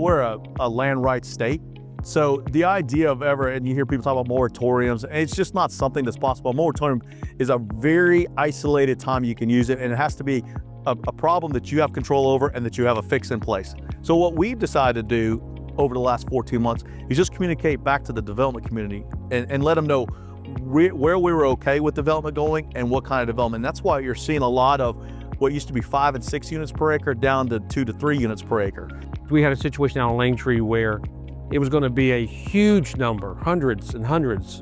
we're a land rights state. So the idea of and you hear people talk about moratoriums, and it's just not something that's possible. A moratorium is a very isolated time you can use it, and it has to be a problem that you have control over and that you have a fix in place. So what we've decided to do over the last 14 months is just communicate back to the development community and let them know where we were okay with development going and what kind of development. And that's why you're seeing a lot of what used to be 5 and 6 units per acre down to 2 to 3 units per acre. We had a situation out on Langtree where it was going to be a huge number, hundreds and hundreds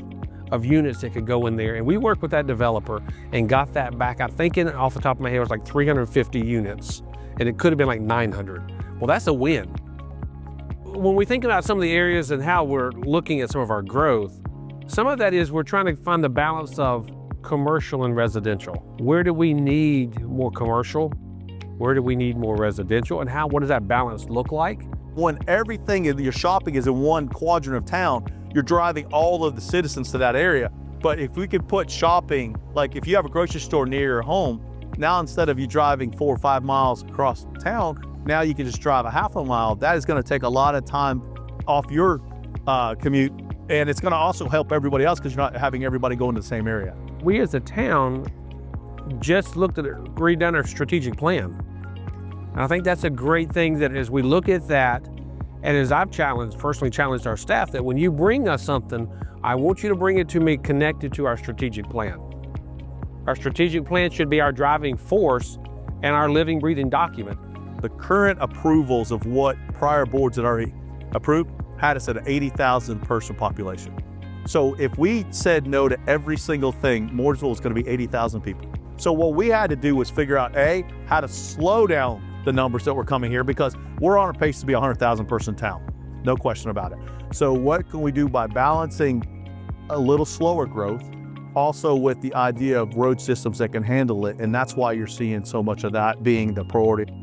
of units that could go in there. And we worked with that developer and got that back. I'm thinking off the top of my head, it was like 350 units, and it could have been like 900. Well, that's a win. When we think about some of the areas and how we're looking at some of our growth, some of that is we're trying to find the balance of commercial and residential. Where do we need more commercial? Where do we need more residential? And what does that balance look like? When everything in your shopping is in one quadrant of town, you're driving all of the citizens to that area. But if we could put shopping, like if you have a grocery store near your home, now instead of you driving 4 or 5 miles across town, now you can just drive a half a mile. That is going to take a lot of time off your commute, and it's going to also help everybody else because you're not having everybody go into the same area. We as a town just redone our strategic plan. And I think that's a great thing, that as we look at that, and as I've personally challenged our staff, that when you bring us something, I want you to bring it to me connected to our strategic plan. Our strategic plan should be our driving force and our living, breathing document. The current approvals of what prior boards had already approved had us at an 80,000 person population. So if we said no to every single thing, Mooresville is going to be 80,000 people. So what we had to do was figure out, how to slow down the numbers that were coming here, because we're on a pace to be a 100,000 person town, no question about it. So what can we do by balancing a little slower growth, also with the idea of road systems that can handle it? And that's why you're seeing so much of that being the priority.